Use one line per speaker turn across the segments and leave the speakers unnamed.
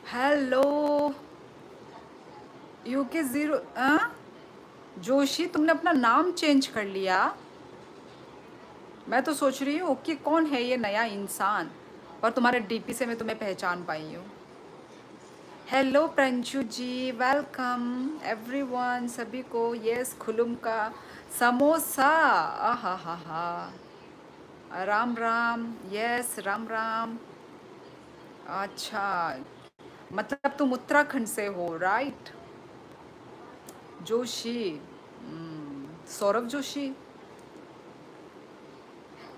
Hello. UK zero Joshi, तुमने अपना नाम चेंज कर लिया। मैं तो सोच रही हूँ कि कौन है ये नया इंसान, पर तुम्हारे डीपी से मैं तुम्हें पहचान पाई हूँ। हेलो प्रंशु जी, वेलकम एवरीवन, सभी को। यस, खुलुम का समोसा। आहा हा हा। राम राम। यस, राम राम। अच्छा, मतलब तुम उत्तराखंड से हो, राइट? जोशी। सौरभ जोशी।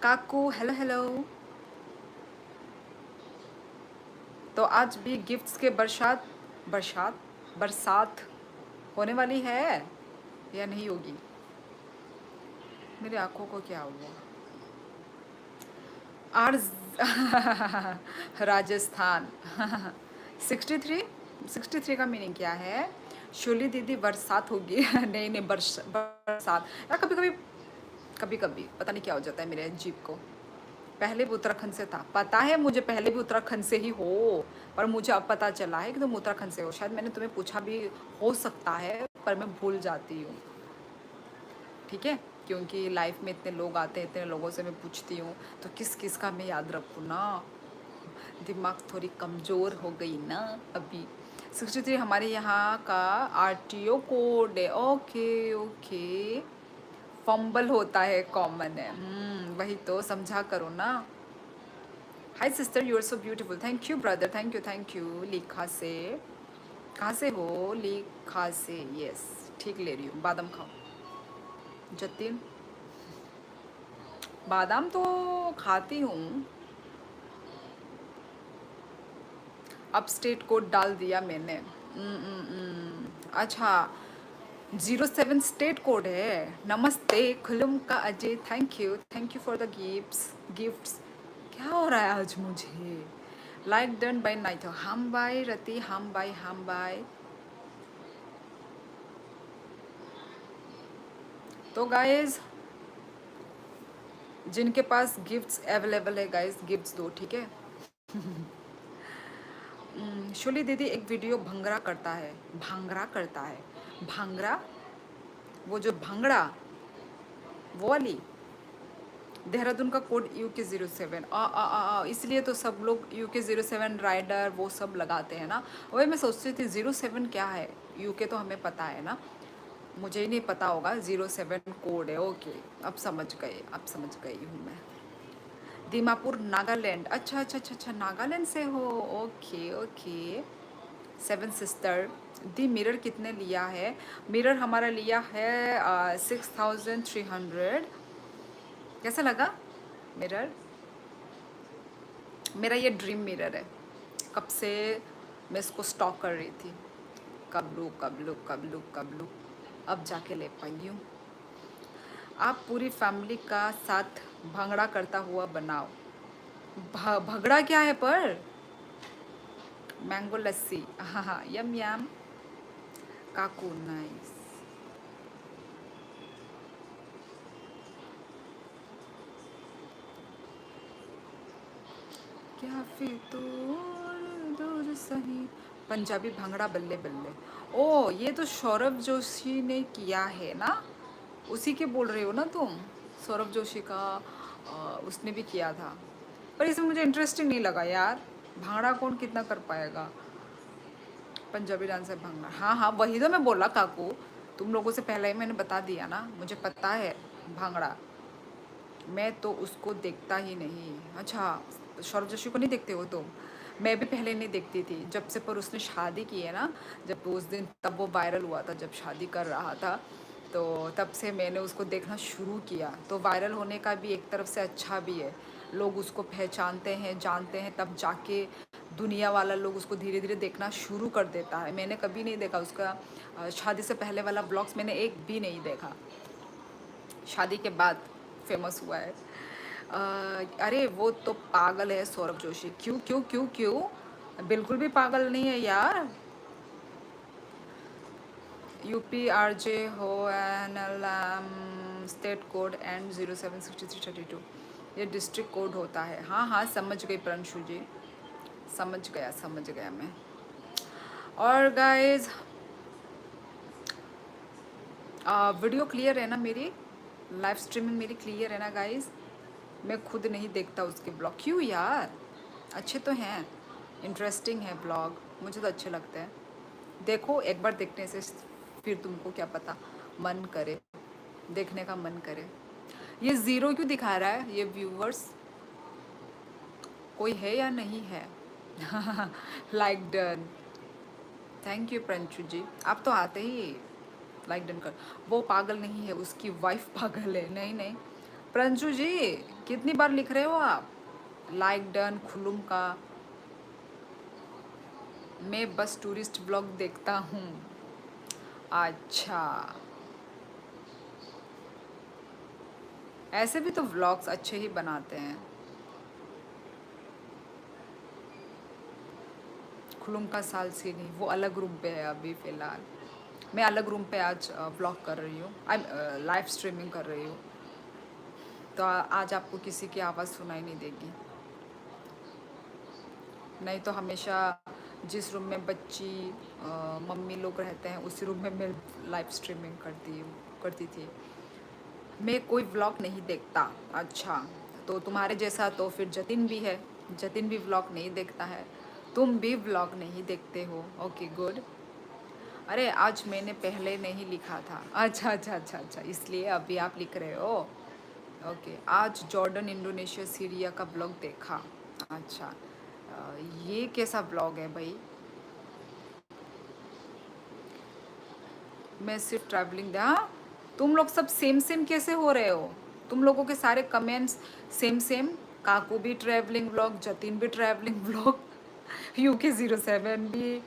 काकू, हेलो हेलो। तो आज भी गिफ्ट्स के बरसात बरसात बरसात होने वाली है या नहीं होगी? मेरी आंखों को क्या हुआ? आर राजस्थान। 63। 63 का मीनिंग क्या है? शोली दीदी, बरसात होगी। नहीं नहीं, बरसात यार। कभी कभी, कभी कभी पता नहीं क्या हो जाता है मेरे जीप को। पहले भी उत्तराखंड से था, पता है मुझे, पहले भी उत्तराखंड से ही हो। पर मुझे अब पता चला है कि तुम उत्तराखंड से हो। शायद मैंने तुम्हें पूछा भी हो सकता है, पर मैं भूल जाती हूँ। ठीक है, क्योंकि लाइफ में इतने लोग आते हैं, इतने लोगों से मैं पूछती हूँ, तो किस किस का मैं याद रखूँ ना। दिमाग थोड़ी कमज़ोर हो गई ना अभी। 63 हमारे यहाँ का आरटीओ कोड है। Okay okay. फंबल होता है, कॉमन है। वही तो समझा करो ना। Hi sister, you are so beautiful. Thank you brother, thank you. लिखा से, कहाँ से हो? लिखा से, यस। ठीक ले रही हूँ। बादाम खाओ। जतिन, बादाम तो खाती हूँ। अब स्टेट कोड डाल दिया मैंने। अच्छा, 07 स्टेट कोड है। नमस्ते खुलुम का Ajay, thank you for the gifts. क्या हो रहा है आज मुझे? लाइक डन बाय नाइट, हम बाय रति, हम बाय। तो गाइज, जिनके पास गिफ्ट्स अवेलेबल है गाइज, गिफ्ट्स दो, ठीक है। शोली दीदी एक वीडियो भंगड़ा करता है। भांगड़ा करता है? भांगड़ा, वो जो भंगड़ा, वो वाली। देहरादून का कोड UK07। इसलिए तो सब लोग UK07 राइडर वो सब लगाते हैं ना। वही मैं सोचती थी 07 क्या है। यूके तो हमें पता है ना, मुझे ही नहीं पता होगा। 07 कोड है। ओके, अब समझ गए, अब समझ गई हूँ मैं। दीमापुर नागालैंड। अच्छा अच्छा अच्छा अच्छा, नागालैंड से हो। Okay okay. Seven sister. The mirror कितने लिया है? मिरर हमारा लिया है 6300। कैसा लगा मिरर? मेरा ये ड्रीम मिरर है। कब से मैं इसको स्टॉक कर रही थी। कब लूँ कब लूँ कब लूँ कब लूँ, अब जाके ले पाई हूँ। आप पूरी फैमिली का साथ भंगड़ा करता हुआ बनाओ। भगड़ा क्या है पर? मैंगो लस्सी, हाँ हाँ, यम यम। काकू, नाइस। क्या फिर तो दूर सही। पंजाबी भांगड़ा बल्ले बल्ले। ओ, ये तो सौरभ जोशी ने किया है ना? उसी के बोल रहे हो ना तुम? सौरभ जोशी का उसने भी किया था, पर इसमें मुझे इंटरेस्टिंग नहीं लगा यार। भांगड़ा कौन कितना कर पाएगा? पंजाबी डांस है भांगड़ा, हाँ हाँ, वही तो मैं बोला काकू। तुम लोगों से पहले ही मैंने बता दिया ना, मुझे पता है भांगड़ा। मैं तो उसको देखता ही नहीं। अच्छा, सौरभ जोशी को नहीं देखते हो तुम? मैं भी पहले नहीं देखती थी जब से, पर उसने शादी की है ना, जब उस दिन तब वो वायरल हुआ था, जब शादी कर रहा था, तो तब से मैंने उसको देखना शुरू किया। तो वायरल होने का भी एक तरफ से अच्छा भी है। लोग उसको पहचानते हैं, जानते हैं, तब जाके दुनिया वाला लोग उसको धीरे धीरे देखना शुरू कर देता है। मैंने कभी नहीं देखा उसका शादी से पहले वाला ब्लॉग्स, मैंने एक भी नहीं देखा। शादी के बाद फेमस हुआ है। अरे वो तो पागल है सौरभ जोशी। क्यों क्यों क्यों क्यों? बिल्कुल भी पागल नहीं है यार। UPRJ हो NLM स्टेट कोड एंड 076332, ये डिस्ट्रिक्ट कोड होता है। हाँ हाँ, समझ गई प्रंशु जी, समझ गया मैं। और गाइज वीडियो क्लियर है ना मेरी, लाइव स्ट्रीमिंग मेरी क्लियर है ना गाइज? मैं खुद नहीं देखता उसके ब्लॉग। क्यों यार, अच्छे तो हैं, इंटरेस्टिंग है ब्लॉग, मुझे तो अच्छे लगते हैं। देखो एक बार देखने से फिर तुमको क्या पता मन करे, देखने का मन करे। ये ज़ीरो क्यों दिखा रहा है ये व्यूवर्स? कोई है या नहीं है? लाइक डन, थैंक यू प्रंचू जी, आप तो आते ही लाइक डन कर। वो पागल नहीं है, उसकी वाइफ पागल है। नहीं नहीं प्रंचू जी, कितनी बार लिख रहे हो आप लाइक डन खुलुम का? मैं बस टूरिस्ट ब्लॉग देखता हूँ। अच्छा, ऐसे भी तो व्लॉग्स अच्छे ही बनाते हैं। खुलुम का साल से नहीं, वो अलग रूम पे है अभी फ़िलहाल। मैं अलग रूम पे आज व्लॉग कर रही हूँ, आई लाइव स्ट्रीमिंग कर रही हूँ, तो आज आपको किसी की आवाज़ सुनाई नहीं देगी। नहीं तो हमेशा जिस रूम में बच्ची मम्मी लोग रहते हैं उसी रूम में मैं लाइव स्ट्रीमिंग करती थी। मैं कोई व्लॉग नहीं देखता। अच्छा, तो तुम्हारे जैसा तो फिर जतिन भी है, जतिन भी व्लॉग नहीं देखता है, तुम भी व्लॉग नहीं देखते हो। Okay good. अरे आज मैंने पहले नहीं लिखा था। अच्छा अच्छा अच्छा अच्छा, इसलिए अभी आप लिख रहे हो। ओके, आज जॉर्डन इंडोनेशिया सीरिया का ब्लॉग देखा। अच्छा, ये कैसा ब्लॉग है भाई? मैं सिर्फ ट्रैवलिंग हाँ, तुम लोग सब सेम सेम कैसे हो रहे हो? तुम लोगों के सारे कमेंट्स सेम सेम। काकू भी ट्रैवलिंग व्लॉग, जतिन भी ट्रैवलिंग व्लॉग, UK07 भी।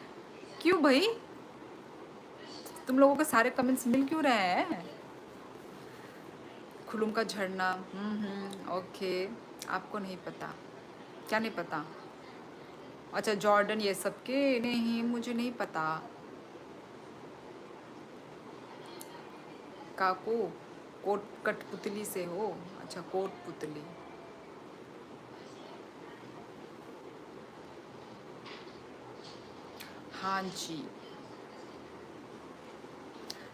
क्यों भाई, तुम लोगों के सारे कमेंट्स मिल क्यों रहे हैं? खुलुम का झरना, ओके। आपको नहीं पता? क्या नहीं पता? अच्छा जॉर्डन ये सब के नहीं, मुझे नहीं पता। काकू कोट कठपुतली से हो? अच्छा कोटपुतली। हाँ जी,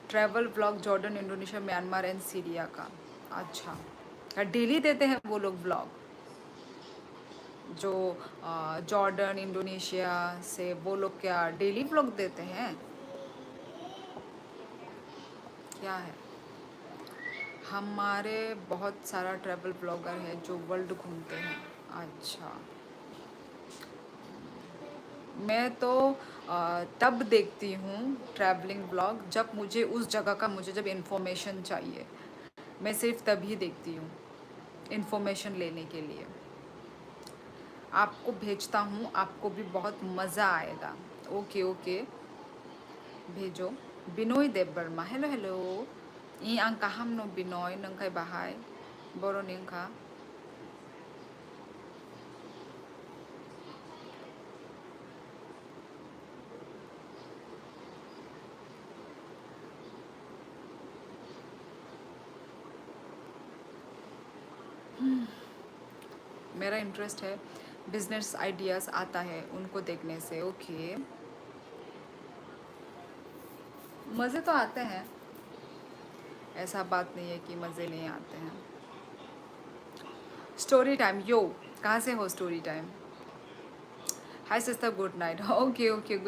travel blog Jordan Indonesia Myanmar and Syria का। अच्छा, डेली देते हैं वो लोग ब्लॉग? जो जॉर्डन इंडोनेशिया से वो लोग क्या डेली ब्लॉग देते हैं? क्या है? हमारे बहुत सारा ट्रैवल ब्लॉगर है जो वर्ल्ड घूमते हैं। अच्छा, मैं तो तब देखती हूँ ट्रैवलिंग ब्लॉग जब मुझे उस जगह का मुझे जब इन्फॉर्मेशन चाहिए, मैं सिर्फ तभी देखती हूँ इन्फॉर्मेशन लेने के लिए। आपको भेजता हूँ, आपको भी बहुत मज़ा आएगा। ओके ओके, भेजो। बिनोय देव वर्मा, हेलो हेलो। ई आं काहाम नो बिनोय नोंखाय बाहाय बर'नि ओंखा। मेरा इंटरेस्ट है, बिजनेस आइडियाज़ आता है उनको देखने से। ओके, मज़े तो आते हैं, ऐसा बात नहीं है कि मज़े नहीं आते हैं। स्टोरी टाइम, यो कहाँ से हो स्टोरी टाइम? हाय sister, good night. Okay okay, good